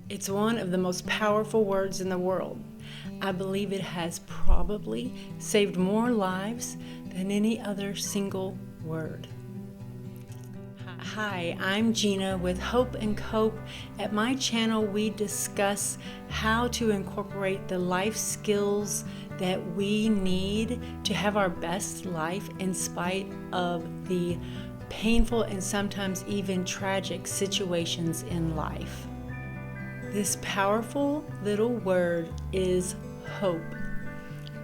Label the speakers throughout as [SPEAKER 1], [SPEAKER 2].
[SPEAKER 1] It's one of the most powerful words in the world. I believe it has probably saved more lives than any other single word. Hi, I'm Gina with Hope and Cope. At my channel, we discuss how to incorporate the life skills that we need to have our best life in spite of the painful and sometimes even tragic situations in life. This powerful little word is hope.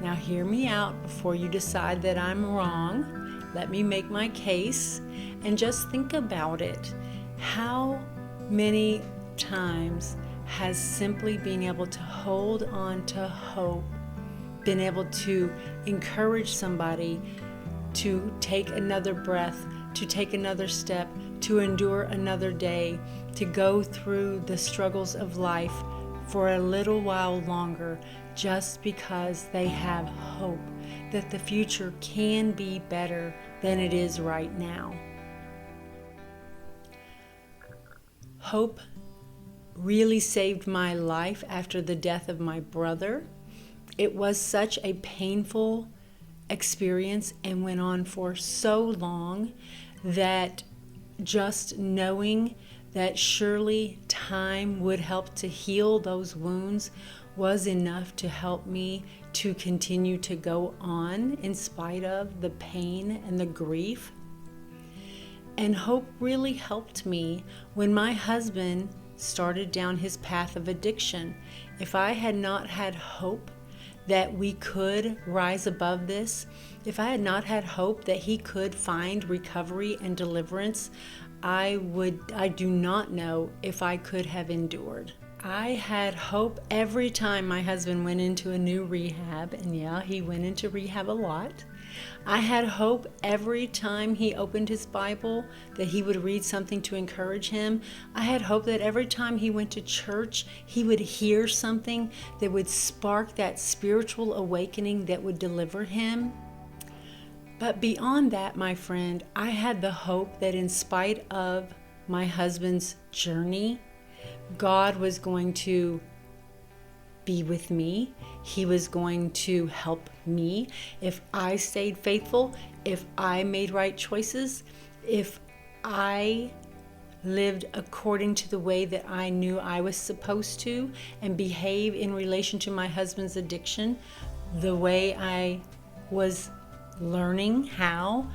[SPEAKER 1] Now hear me out before you decide that I'm wrong. Let me make my case and just think about it. How many times has simply being able to hold on to hope, been able to encourage somebody to take another breath, to take another step, to endure another day, to go through the struggles of life for a little while longer, just because they have hope that the future can be better than it is right now. Hope really saved my life after the death of my brother. It was such a painful experience and went on for so long that just knowing that surely time would help to heal those wounds was enough to help me to continue to go on in spite of the pain and the grief. And hope really helped me when my husband started down his path of addiction. If I had not had hope that we could rise above this, if I had not had hope that he could find recovery and deliverance, I do not know if I could have endured. I had hope every time my husband went into a new rehab, and yeah, he went into rehab a lot. I had hope every time he opened his Bible that he would read something to encourage him. I had hope that every time he went to church, he would hear something that would spark that spiritual awakening that would deliver him. But beyond that, my friend, I had the hope that in spite of my husband's journey, God was going to be with me. He was going to help me if I stayed faithful, if I made right choices, if I lived according to the way that I knew I was supposed to and behave in relation to my husband's addiction the way I was learning how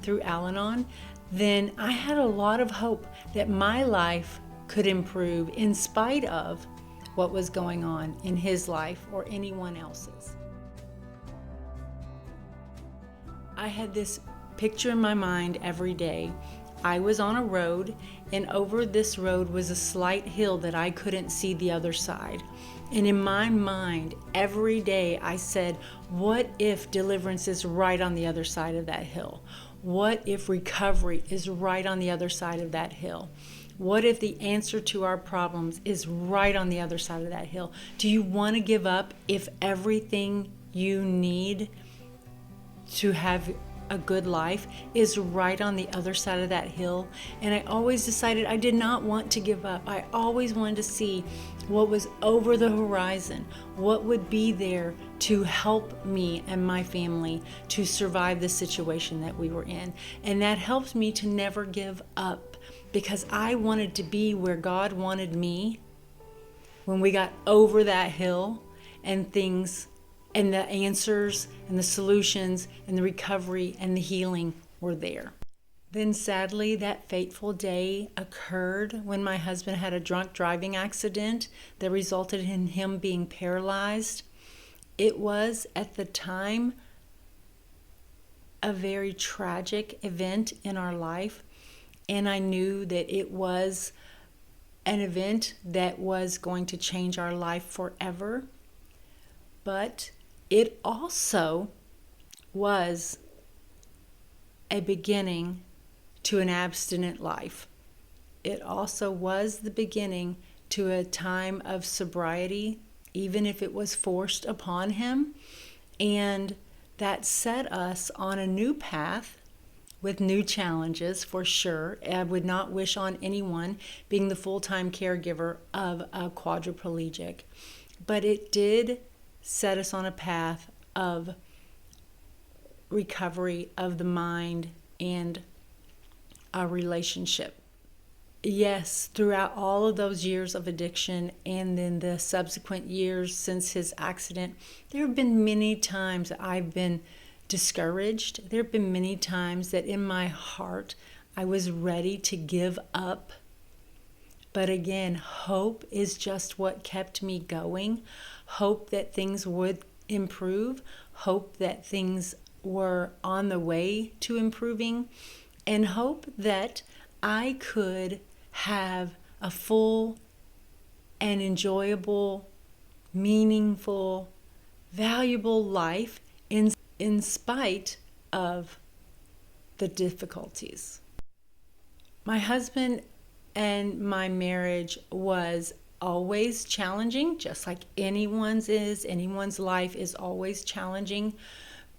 [SPEAKER 1] through Al-Anon, then I had a lot of hope that my life could improve in spite of what was going on in his life or anyone else's. I had this picture in my mind every day. I was on a road, and over this road was a slight hill that I couldn't see the other side. And in my mind, every day I said, what if deliverance is right on the other side of that hill? What if recovery is right on the other side of that hill? What if the answer to our problems is right on the other side of that hill? Do you want to give up if everything you need to have a good life is right on the other side of that hill? And I always decided I did not want to give up. I always wanted to see what was over the horizon, what would be there to help me and my family to survive the situation that we were in. And that helped me to never give up, because I wanted to be where God wanted me when we got over that hill, and things and the answers and the solutions and the recovery and the healing were there. Then sadly, that fateful day occurred when my husband had a drunk driving accident that resulted in him being paralyzed. It was at the time a very tragic event in our life, and I knew that it was an event that was going to change our life forever. But it also was a beginning to an abstinent life. It also was the beginning to a time of sobriety, even if it was forced upon him. And that set us on a new path with new challenges for sure. I would not wish on anyone being the full-time caregiver of a quadriplegic, but it did set us on a path of recovery of the mind and our relationship. Yes, throughout all of those years of addiction and then the subsequent years since his accident, there have been many times I've been discouraged. There have been many times that in my heart I was ready to give up. But again, hope is just what kept me going. Hope that things would improve. Hope that things were on the way to improving. And hope that I could have a full and enjoyable, meaningful, valuable life in spite of the difficulties. My husband and my marriage was always challenging, just like anyone's is. Anyone's life is always challenging.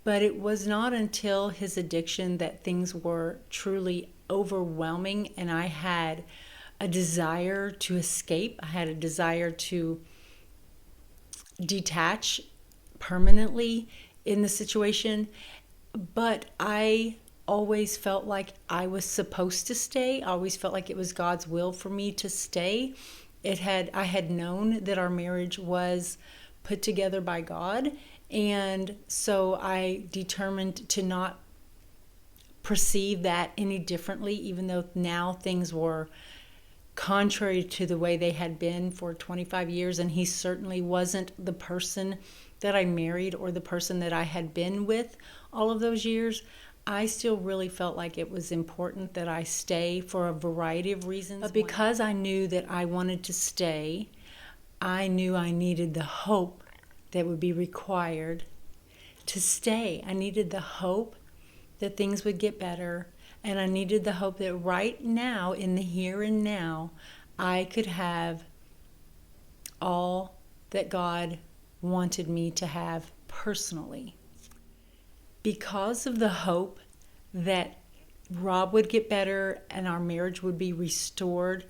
[SPEAKER 1] But it was not until his addiction that things were truly overwhelming, and I had a desire to escape. I had a desire to detach permanently in the situation, but I always felt like I was supposed to stay. I always felt like it was God's will for me to stay. I had known that our marriage was put together by God, and so I determined to not perceive that any differently, even though now things were contrary to the way they had been for 25 years, and he certainly wasn't the person that I married or the person that I had been with all of those years. I still really felt like it was important that I stay for a variety of reasons. But because I knew that I wanted to stay, I knew I needed the hope that would be required to stay. I needed the hope that things would get better, and I needed the hope that right now, in the here and now, I could have all that God wanted me to have personally. Because of the hope that Rob would get better and our marriage would be restored,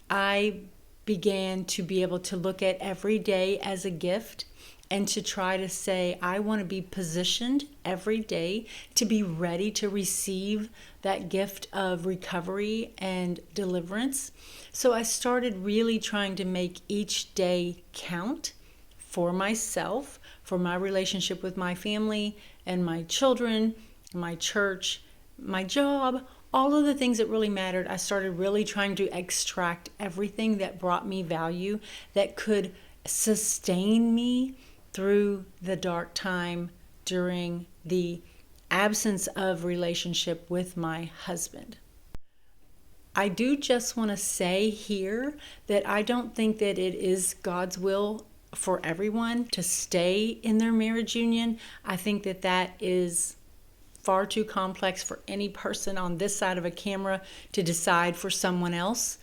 [SPEAKER 1] I began to be able to look at every day as a gift and to try to say, I want to be positioned every day to be ready to receive that gift of recovery and deliverance. So I started really trying to make each day count for myself, for my relationship with my family and my children, my church, my job, all of the things that really mattered. I started really trying to extract everything that brought me value, that could sustain me through the dark time during the absence of relationship with my husband. I do just want to say here that I don't think that it is God's will for everyone to stay in their marriage union. I think that that is far too complex for any person on this side of a camera to decide for someone else.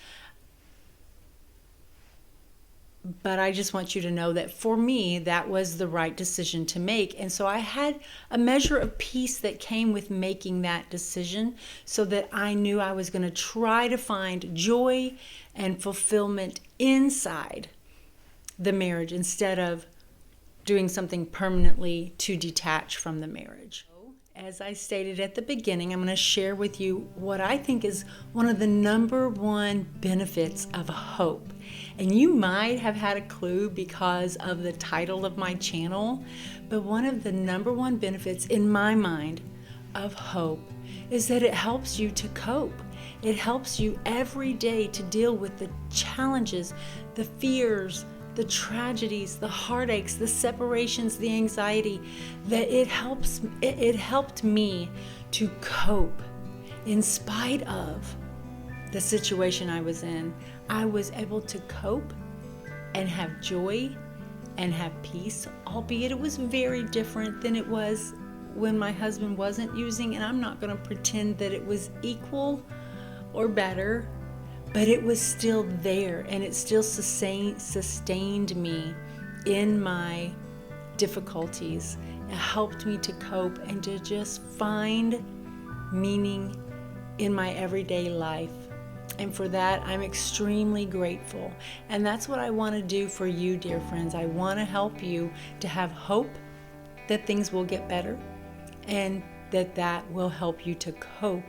[SPEAKER 1] But I just want you to know that for me, that was the right decision to make. And so I had a measure of peace that came with making that decision, so that I knew I was going to try to find joy and fulfillment inside the marriage instead of doing something permanently to detach from the marriage. As I stated at the beginning, I'm going to share with you what I think is one of the number one benefits of hope. And you might have had a clue because of the title of my channel, but one of the number one benefits in my mind of hope is that it helps you to cope. It helps you every day to deal with the challenges, the fears, the tragedies, the heartaches, the separations, the anxiety, that it helped me to cope in spite of the situation I was in. I was able to cope and have joy and have peace, albeit it was very different than it was when my husband wasn't using, and I'm not going to pretend that it was equal or better, but it was still there, and it still sustained me in my difficulties. It helped me to cope and to just find meaning in my everyday life. And for that, I'm extremely grateful. And that's what I want to do for you, dear friends. I want to help you to have hope that things will get better, and that will help you to cope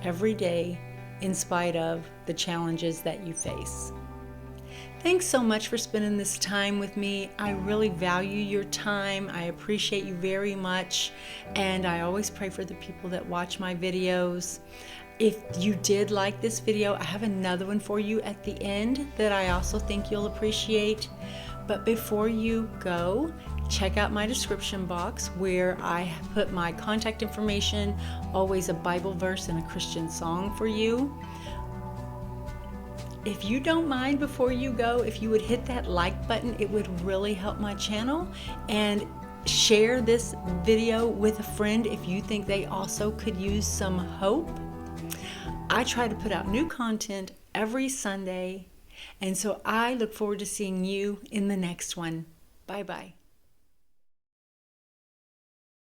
[SPEAKER 1] every day in spite of the challenges that you face. Thanks so much for spending this time with me. I really value your time. I appreciate you very much. And I always pray for the people that watch my videos. If you did like this video, I have another one for you at the end that I also think you'll appreciate. But before you go, check out my description box where I put my contact information, always a Bible verse and a Christian song for you. If you don't mind, before you go, if you would hit that like button, it would really help my channel. And share this video with a friend if you think they also could use some hope. I try to put out new content every Sunday, and so I look forward to seeing you in the next one. Bye-bye.